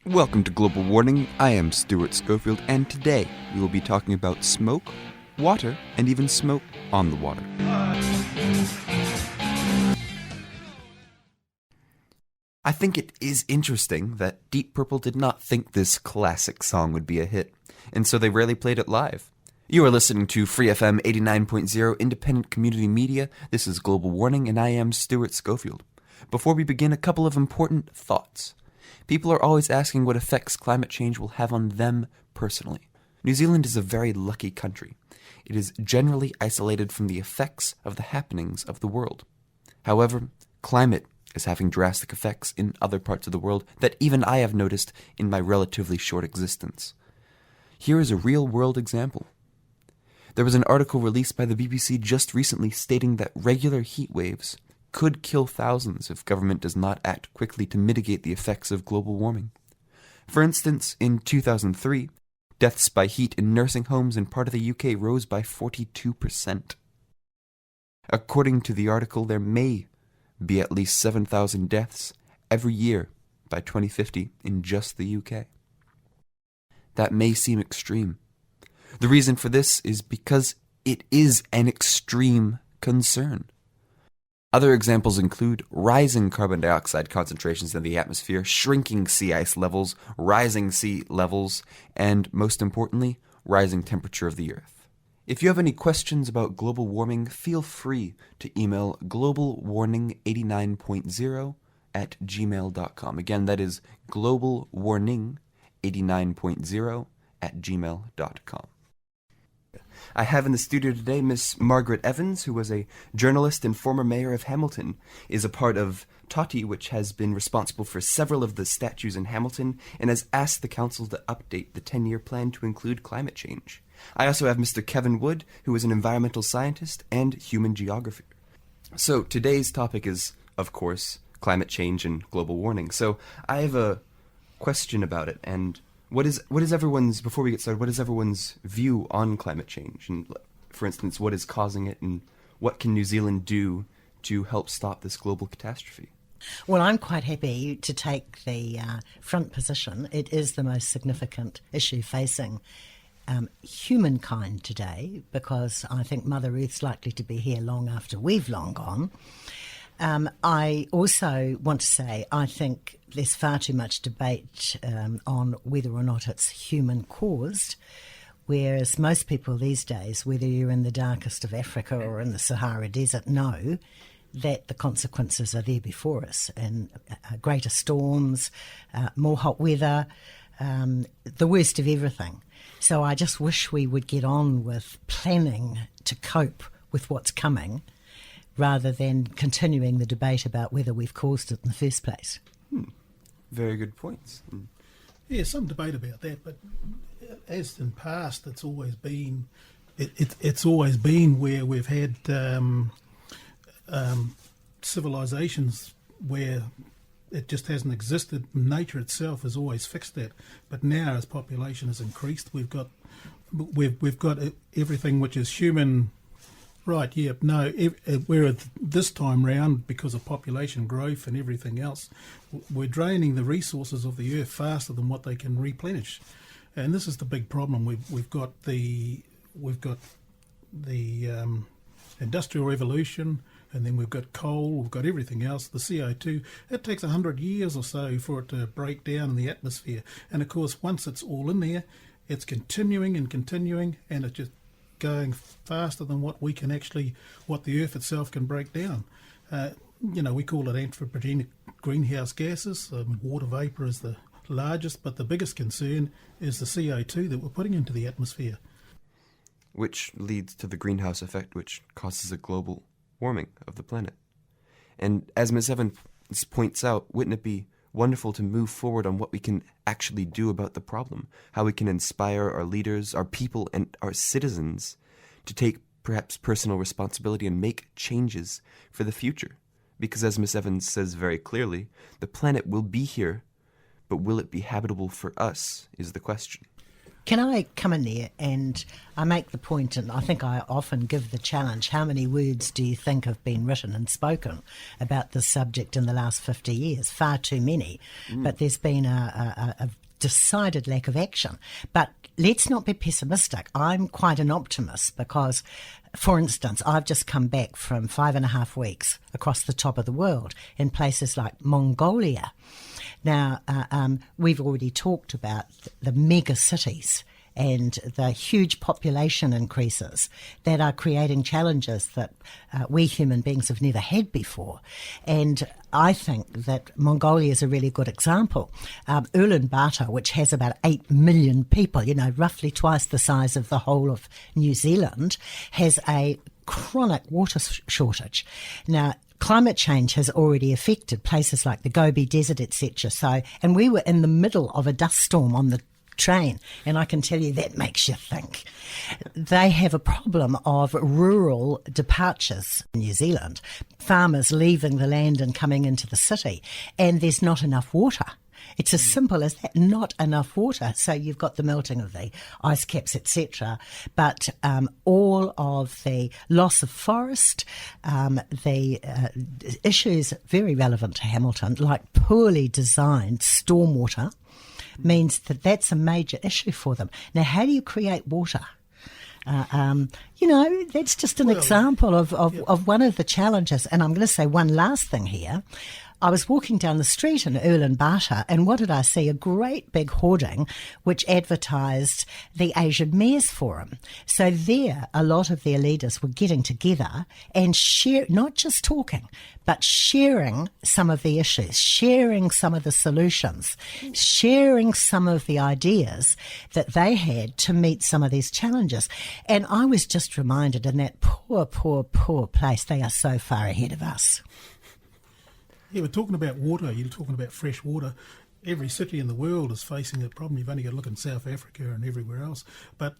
Welcome to Global Warning. I am Stuart Schofield, and today we will be talking about smoke, water, and even smoke on the water. I think it is interesting that Deep Purple did not think this classic song would be a hit, and so they rarely played it live. You are listening to Free FM 89.0 Independent Community Media. This is Global Warning, and I am Stuart Schofield. Before we begin, a couple of important thoughts. People are always asking what effects climate change will have on them personally. New Zealand is a very lucky country. It is generally isolated from the effects of the happenings of the world. However, climate is having drastic effects in other parts of the world that even I have noticed in my relatively short existence. Here is a real-world example. There was an article released by the BBC just recently stating that regular heat waves could kill thousands if government does not act quickly to mitigate the effects of global warming. For instance, in 2003, deaths by heat in nursing homes in part of the UK rose by 42%. According to the article, there may be at least 7,000 deaths every year by 2050 in just the UK. That may seem extreme. The reason for this is because it is an extreme concern. Other examples include rising carbon dioxide concentrations in the atmosphere, shrinking sea ice levels, rising sea levels, and, most importantly, rising temperature of the Earth. If you have any questions about global warming, feel free to email globalwarning89.0@gmail.com. Again, that is globalwarning89.0@gmail.com. I have in the studio today Miss Margaret Evans, who was a journalist and former mayor of Hamilton, is a part of TOTI, which has been responsible for several of the statues in Hamilton, and has asked the council to update the 10-year plan to include climate change. I also have Mr. Kevin Wood, who is an environmental scientist and human geographer. So today's topic is, of course, climate change and global warming. So I have a question about it, and what is everyone's, before we get started, what is everyone's view on climate change? And for instance, what is causing it, and what can New Zealand do to help stop this global catastrophe? Well, I'm quite happy to take the front position. It is the most significant issue facing humankind today, because I think Mother Earth's likely to be here long after we've long gone. I also want to say I think there's far too much debate on whether or not it's human-caused, whereas most people these days, whether you're in the darkest of Africa or in the Sahara Desert, know that the consequences are there before us, and greater storms, more hot weather, the worst of everything. So I just wish we would get on with planning to cope with what's coming, rather than continuing the debate about whether we've caused it in the first place. Very good points. Yeah, some debate about that, but as in past, it's always been it's always been where we've had civilizations where it just hasn't existed. Nature itself has always fixed that, but now as population has increased, we've got everything which is human. Right, yeah, no, whereas this time round, because of population growth and everything else, we're draining the resources of the earth faster than what they can replenish, and this is the big problem. We've got the industrial revolution, and then we've got coal, we've got everything else, the CO2. It takes 100 years or so for it to break down in the atmosphere, and of course, once it's all in there, it's continuing, and it's just going faster than what the earth itself can break down. We call it anthropogenic greenhouse gases. Water vapour is the largest, but the biggest concern is the CO2 that we're putting into the atmosphere. Which leads to the greenhouse effect, which causes a global warming of the planet. And as Ms. Evans points out, wouldn't it be wonderful to move forward on what we can actually do about the problem, how we can inspire our leaders, our people, and our citizens to take perhaps personal responsibility and make changes for the future. Because as Ms. Evans says very clearly, the planet will be here, but will it be habitable for us is the question. Can I come in there and I make the point, and I think I often give the challenge, how many words do you think have been written and spoken about this subject in the last 50 years? Far too many. But there's been a decided lack of action. But let's not be pessimistic. I'm quite an optimist because, for instance, I've just come back from 5.5 weeks across the top of the world in places like Mongolia. Now, we've already talked about the mega cities and the huge population increases that are creating challenges that we human beings have never had before. And I think that Mongolia is a really good example. Ulaanbaatar, which has about 8 million people, roughly twice the size of the whole of New Zealand, has a chronic water shortage. Now, climate change has already affected places like the Gobi Desert, etc. And we were in the middle of a dust storm on the train, and I can tell you that makes you think. They have a problem of rural departures in New Zealand, farmers leaving the land and coming into the city, and there's not enough water. It's as simple as that, not enough water. So you've got the melting of the ice caps, etc. But all of the loss of forest, the issues very relevant to Hamilton, like poorly designed stormwater, means that that's a major issue for them. Now, how do you create water? That's just an example of one of the challenges. And I'm going to say one last thing here. I was walking down the street in Ulaanbaatar, and what did I see? A great big hoarding which advertised the Asian Mayors Forum. So there, a lot of their leaders were getting together and not just talking, but sharing some of the issues, sharing some of the solutions, sharing some of the ideas that they had to meet some of these challenges. And I was just reminded, in that poor, poor, poor place, they are so far ahead of us. Yeah, we're talking about water. You're talking about fresh water. Every city in the world is facing that problem. You've only got to look in South Africa and everywhere else. But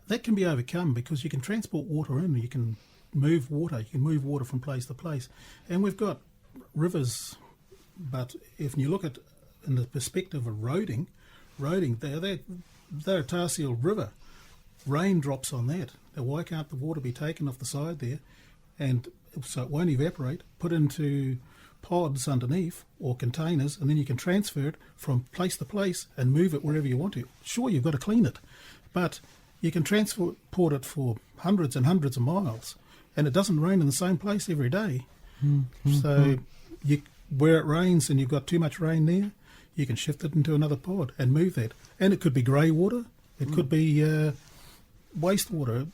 that can be overcome because you can transport water in. You can move water. You can move water from place to place. And we've got rivers. But if you look at in the perspective of roading, they're a tar sealed river. Rain drops on that. Now, why can't the water be taken off the side there, and so it won't evaporate, put into pods underneath or containers, and then you can transfer it from place to place and move it wherever you want to. Sure, you've got to clean it, but you can transport it for hundreds and hundreds of miles, and it doesn't rain in the same place every day. So where it rains and you've got too much rain there, you can shift it into another pod and move that. And it could be grey water, it could be wastewater,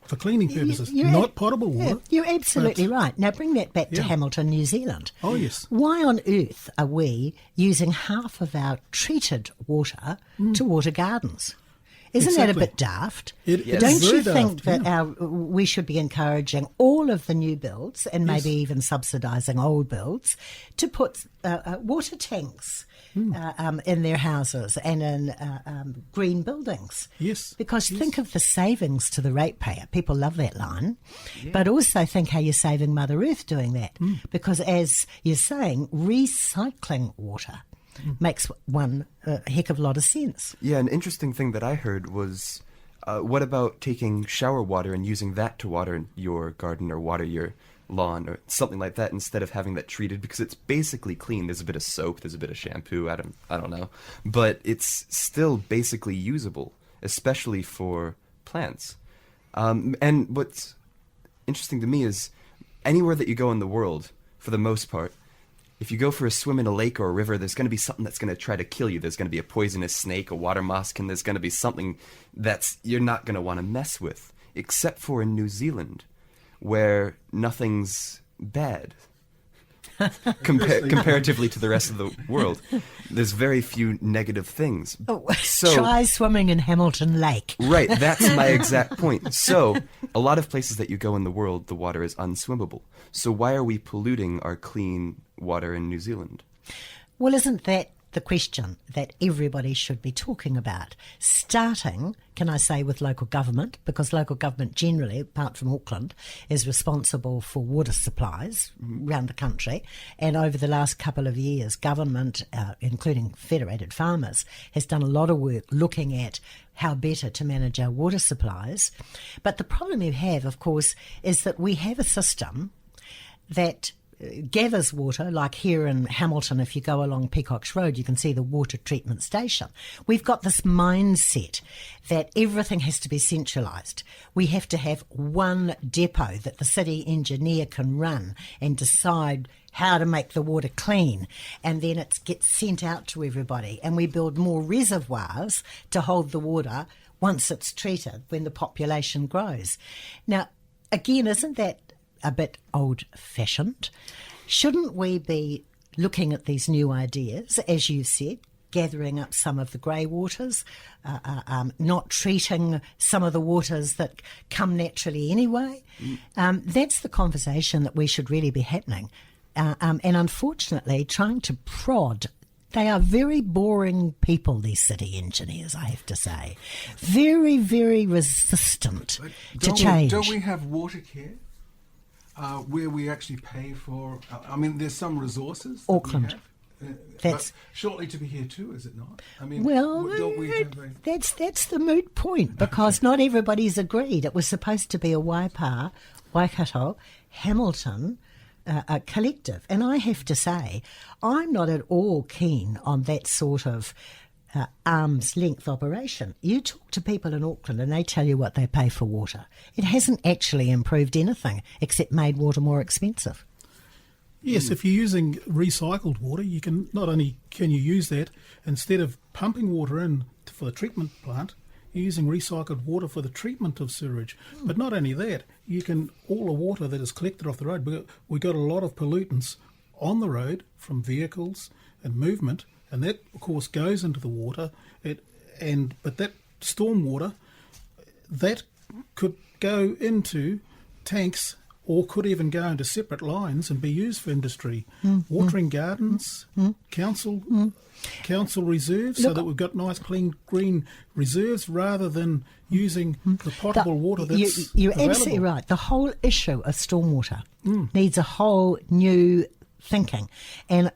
for cleaning purposes, not potable water. You're absolutely right. Now bring that back to Hamilton, New Zealand. Oh, yes. Why on earth are we using half of our treated water to water gardens? Isn't that a bit daft? Don't you think that we should be encouraging all of the new builds and maybe even subsidising old builds to put water tanks in their houses and in green buildings? Yes. Because think of the savings to the ratepayer. People love that line. Yeah. But also think how you're saving Mother Earth doing that. Because as you're saying, recycling water makes one a heck of a lot of sense. Yeah, an interesting thing that I heard was, what about taking shower water and using that to water your garden or water your lawn or something like that instead of having that treated, because it's basically clean. There's a bit of soap, there's a bit of shampoo, I don't know, but it's still basically usable, especially for plants. And what's interesting to me is anywhere that you go in the world, for the most part, if you go for a swim in a lake or a river, there's going to be something that's going to try to kill you. There's going to be a poisonous snake, a water mosquito. There's going to be something that's you're not going to want to mess with, except for in New Zealand, where nothing's bad comparatively to the rest of the world. There's very few negative things. Try swimming in Hamilton Lake. Right, that's my exact point. So, a lot of places that you go in the world, the water is unswimmable. So why are we polluting our clean water in New Zealand? Well, isn't that the question that everybody should be talking about, starting, can I say, with local government, because local government generally, apart from Auckland, is responsible for water supplies around the country. And over the last couple of years, government, including Federated Farmers, has done a lot of work looking at how better to manage our water supplies. But the problem you have, of course, is that we have a system that gathers water, like here in Hamilton. If you go along Peacock's Road, you can see the water treatment station. We've got this mindset that everything has to be centralised. We have to have one depot that the city engineer can run and decide how to make the water clean, and then it gets sent out to everybody, and we build more reservoirs to hold the water once it's treated when the population grows. Now, again, isn't that a bit old-fashioned? Shouldn't we be looking at these new ideas, as you said, gathering up some of the grey waters, not treating some of the waters that come naturally anyway? That's the conversation that we should really be happening. And unfortunately, trying to prod. They are very boring people, these city engineers, I have to say. Very, very resistant to change. Don't we have water care? Where we actually pay for, I mean, there's some resources. Auckland. That's shortly to be here too, is it not? I mean, well, don't we have that's the moot point, because not everybody's agreed. It was supposed to be a Waipa, Waikato, Hamilton collective, and I have to say, I'm not at all keen on that sort of arm's length operation. You talk to people in Auckland and they tell you what they pay for water. It hasn't actually improved anything except made water more expensive. Yes, if you're using recycled water, you can not only can you use that instead of pumping water in for the treatment plant, you're using recycled water for the treatment of sewage. But not only that, you can all the water that is collected off the road. We got a lot of pollutants on the road from vehicles and movement. And that, of course, goes into the water. But that storm water, that could go into tanks or could even go into separate lines and be used for industry. Watering gardens, council reserves, so that we've got nice, clean, green reserves rather than using the potable water that's You're available. absolutely right. The whole issue of stormwater needs a whole new thinking, and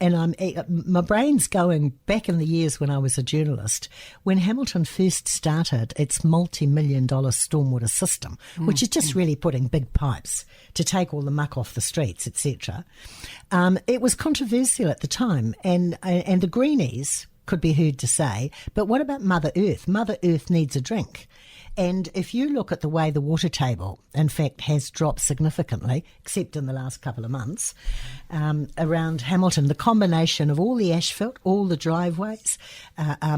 my brain's going back in the years when I was a journalist, when Hamilton first started its multi-million-dollar stormwater system, which is just really putting big pipes to take all the muck off the streets, etc. It was controversial at the time, and the greenies could be heard to say, but what about Mother Earth? Mother Earth needs a drink. And if you look at the way the water table, in fact, has dropped significantly, except in the last couple of months, around Hamilton, the combination of all the asphalt, all the driveways,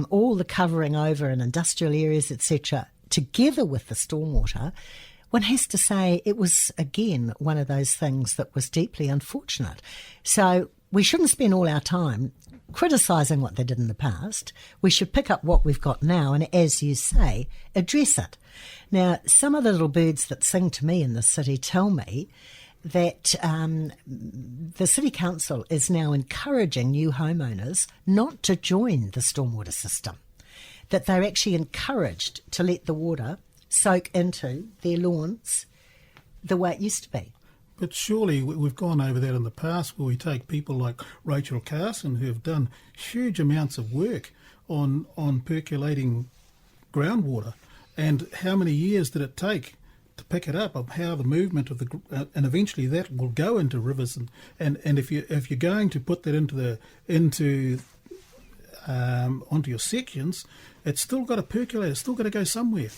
all the covering over in industrial areas, etc., together with the stormwater, one has to say it was, again, one of those things that was deeply unfortunate. So we shouldn't spend all our time criticising what they did in the past. We should pick up what we've got now and, as you say, address it. Now, some of the little birds that sing to me in the city tell me that the City Council is now encouraging new homeowners not to join the stormwater system, that they're actually encouraged to let the water soak into their lawns the way it used to be. But surely we've gone over that in the past, where we take people like Rachel Carson, who have done huge amounts of work on percolating groundwater. And how many years did it take to pick it up, of how the movement of the and eventually that will go into rivers, and if you're going to put that onto your sections, it's still got to percolate. It's still got to go somewhere.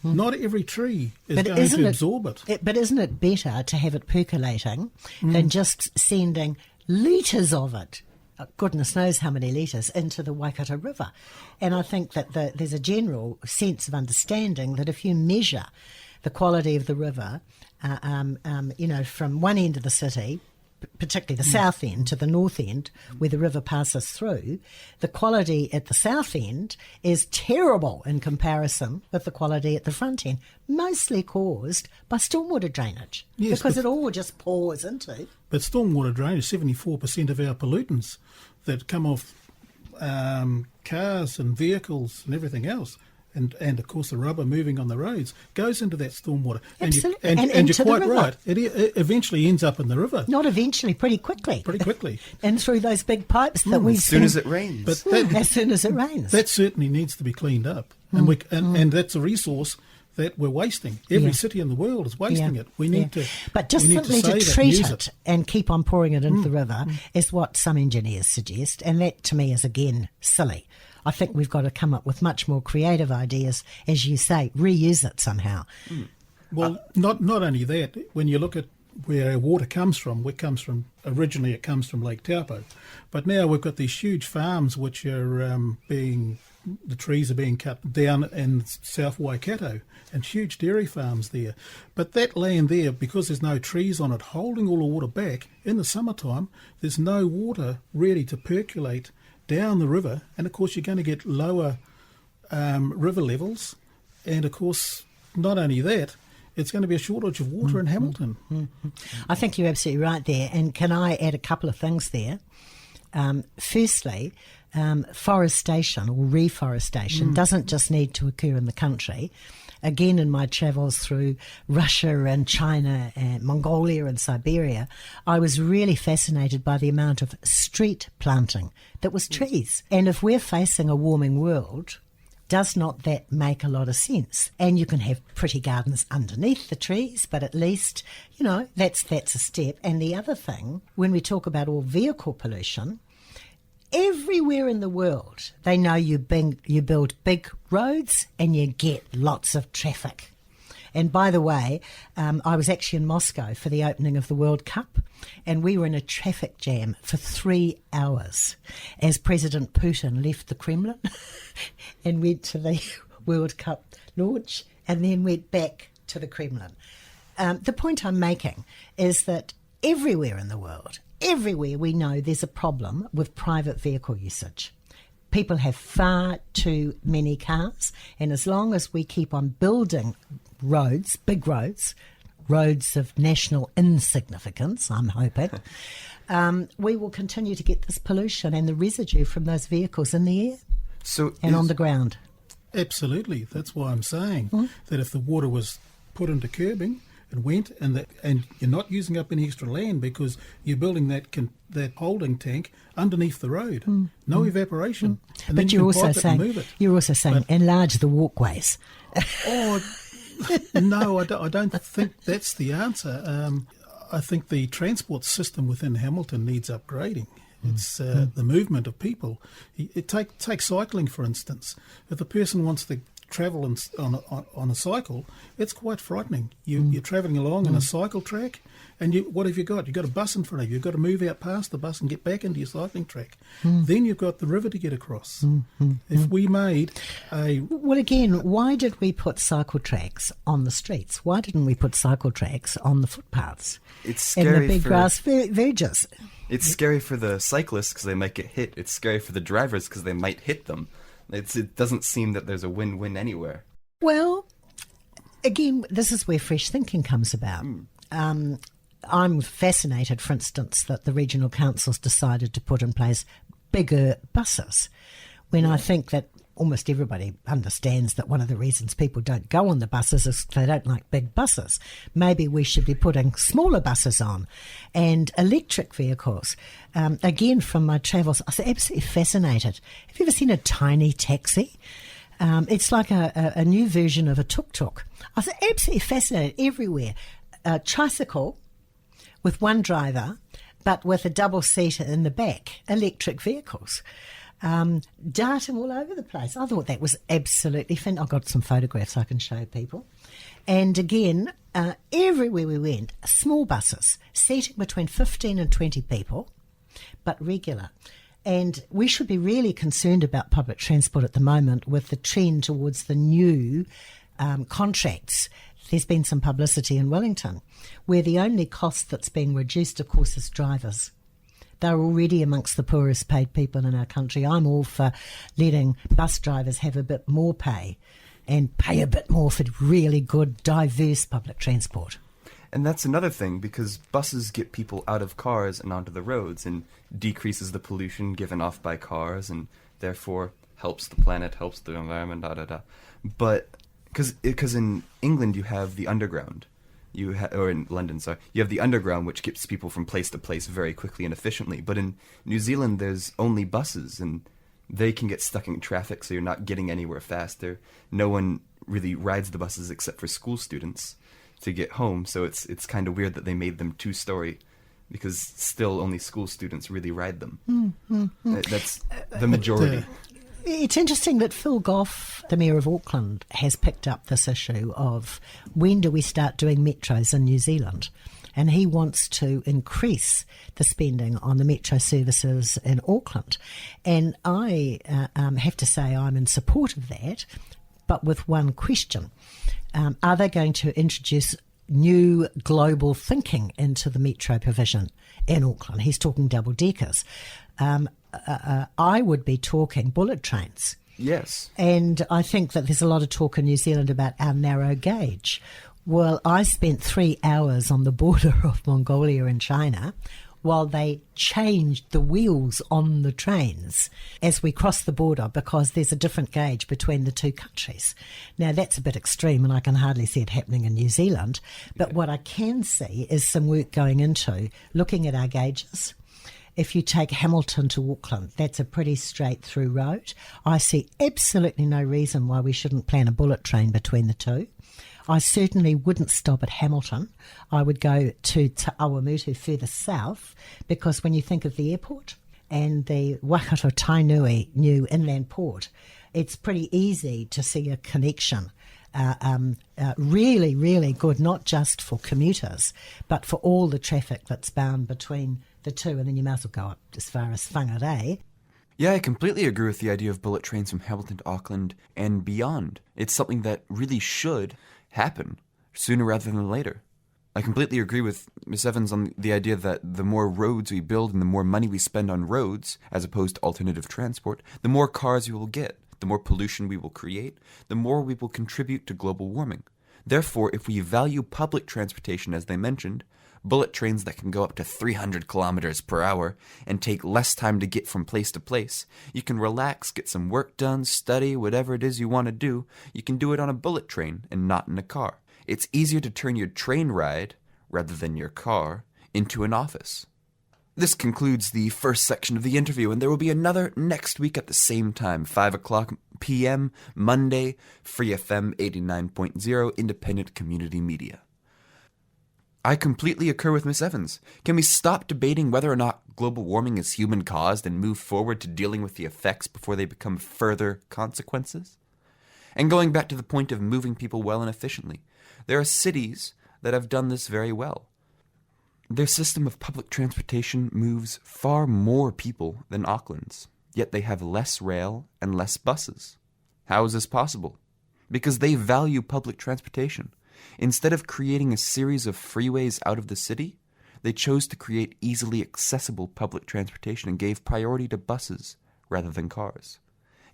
Not every tree is going to absorb it. But isn't it better to have it percolating than just sending litres of it, goodness knows how many litres, into the Waikato River? And I think that there's a general sense of understanding that if you measure the quality of the river, from one end of the city, particularly the south end to the north end, where the river passes through, the quality at the south end is terrible in comparison with the quality at the front end, mostly caused by stormwater drainage, because it all just pours into. But stormwater drainage, 74% of our pollutants that come off cars and vehicles and everything else. And of course, the rubber moving on the roads goes into that stormwater. Absolutely. And into you're quite the river. right. It eventually ends up in the river. Not eventually, pretty quickly. Pretty quickly. And through those big pipes that we've As soon seen. as it rains. But that, As soon as it rains. that certainly needs to be cleaned up. And that's a resource that we're wasting. Every city in the world is wasting it. We need to. But just we need simply to save and treat use it and keep on pouring it into the river is what some engineers suggest, and that to me is again silly. I think we've got to come up with much more creative ideas, as you say, reuse it somehow. Well, not only that. When you look at where our water comes from, originally it comes from Lake Taupo, but now we've got these huge farms which are the trees are being cut down in South Waikato, and huge dairy farms there. But that land there, because there's no trees on it holding all the water back, in the summertime, there's no water ready to percolate down the river, and of course you're going to get lower river levels, and of course not only that, it's going to be a shortage of water in Hamilton. I think you're absolutely right there. And can I add a couple of things there? Firstly, forestation or reforestation doesn't just need to occur in the country. Again, in my travels through Russia and China and Mongolia and Siberia, I was really fascinated by the amount of street planting that was trees. And if we're facing a warming world, does not that make a lot of sense? And you can have pretty gardens underneath the trees, but at least, that's a step. And the other thing, when we talk about all vehicle pollution, everywhere in the world, they know you build big roads and you get lots of traffic. And by the way, I was actually in Moscow for the opening of the World Cup, and we were in a traffic jam for 3 hours as President Putin left the Kremlin and went to the World Cup launch and then went back to the Kremlin. The point I'm making is that everywhere in the world, everywhere we know there's a problem with private vehicle usage. People have far too many cars, and as long as we keep on building roads, big roads of national insignificance, I'm hoping, we will continue to get this pollution and the residue from those vehicles in the air on the ground. Absolutely. That's why I'm saying that if the water was put into curbing and went, and you're not using up any extra land because you're building that holding tank underneath the road, no evaporation. And but then you're also saying enlarge the walkways. No, I don't think that's the answer. I think the transport system within Hamilton needs upgrading. It's the movement of people. Take cycling, for instance. If the person wants to travel on a cycle, it's quite frightening. You're travelling along on a cycle track, and what have you got? You've got a bus in front of you. You've got to move out past the bus and get back into your cycling track. Then you've got the river to get across. If we made Well, again, why did we put cycle tracks on the streets? Why didn't we put cycle tracks on the footpaths? It's scary in the big grass verges. It's scary for the cyclists because they might get hit. It's scary for the drivers because they might hit them. It doesn't seem that there's a win-win anywhere. Well, again, this is where fresh thinking comes about. I'm fascinated, for instance, that the regional councils decided to put in place bigger buses, when I think that almost everybody understands that one of the reasons people don't go on the buses is they don't like big buses. Maybe we should be putting smaller buses on, and electric vehicles. Again, from my travels, I was absolutely fascinated. Have you ever seen a tiny taxi? It's like a new version of a tuk-tuk. I was absolutely fascinated everywhere. A tricycle with one driver, but with a double-seater in the back. Electric vehicles. Darting all over the place. I thought that was absolutely fantastic. I've got some photographs I can show people. And again, everywhere we went, small buses, seating between 15 and 20 people, but regular. And we should be really concerned about public transport at the moment with the trend towards the new contracts. There's been some publicity in Wellington where the only cost that's being reduced, of course, is drivers. They're already amongst the poorest paid people in our country. I'm all for letting bus drivers have a bit more pay and pay a bit more for really good, diverse public transport. And that's another thing, because buses get people out of cars and onto the roads and decreases the pollution given off by cars and therefore helps the planet, helps the environment, da da da. But because in England you have the underground, or in London, sorry, you have the underground, which gets people from place to place very quickly and efficiently. But in New Zealand, there's only buses, and they can get stuck in traffic, so you're not getting anywhere faster. No one really rides the buses except for school students to get home, so it's kind of weird that they made them two-story, because still only school students really ride them. That's the majority. It's interesting that Phil Goff, the Mayor of Auckland, has picked up this issue of when do we start doing metros in New Zealand? And he wants to increase the spending on the metro services in Auckland. And I have to say I'm in support of that, but with one question. Are they going to introduce new global thinking into the metro provision in Auckland? He's talking double deckers. I would be talking bullet trains. Yes. And I think that there's a lot of talk in New Zealand about our narrow gauge. Well, I spent 3 hours on the border of Mongolia and China while they changed the wheels on the trains as we crossed the border, because there's a different gauge between the two countries. Now, that's a bit extreme, and I can hardly see it happening in New Zealand. But what I can see is some work going into looking at our gauges. If you take Hamilton to Auckland, that's a pretty straight through road. I see absolutely no reason why we shouldn't plan a bullet train between the two. I certainly wouldn't stop at Hamilton. I would go to Te Awamutu further south, because when you think of the airport and the Waikato Tainui new inland port, it's pretty easy to see a connection. Really, really good, not just for commuters, but for all the traffic that's bound between the two, and then you might as well go up as far as Whangarei. Yeah, I completely agree with the idea of bullet trains from Hamilton to Auckland and beyond. It's something that really should happen sooner rather than later. I completely agree with Ms. Evans on the idea that the more roads we build and the more money we spend on roads, as opposed to alternative transport, the more cars we will get, the more pollution we will create, the more we will contribute to global warming. Therefore, if we value public transportation, as they mentioned, bullet trains that can go up to 300 kilometers per hour and take less time to get from place to place, you can relax, get some work done, study, whatever it is you want to do. You can do it on a bullet train and not in a car. It's easier to turn your train ride, rather than your car, into an office. This concludes the first section of the interview, and there will be another next week at the same time, 5 o'clock p.m., Monday, Free FM 89.0, independent community media. I completely concur with Miss Evans. Can we stop debating whether or not global warming is human-caused and move forward to dealing with the effects before they become further consequences? And going back to the point of moving people well and efficiently, there are cities that have done this very well. Their system of public transportation moves far more people than Auckland's, yet they have less rail and less buses. How is this possible? Because they value public transportation. Instead of creating a series of freeways out of the city, they chose to create easily accessible public transportation and gave priority to buses rather than cars.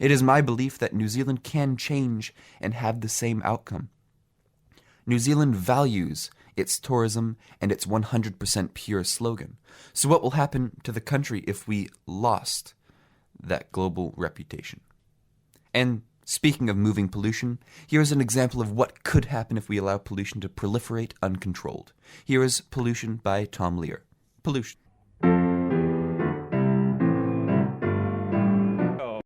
It is my belief that New Zealand can change and have the same outcome. New Zealand values its tourism and its 100% pure slogan. So what will happen to the country if we lost that global reputation? And speaking of moving pollution, here is an example of what could happen if we allow pollution to proliferate uncontrolled. Here is Pollution by Tom Lear. Pollution.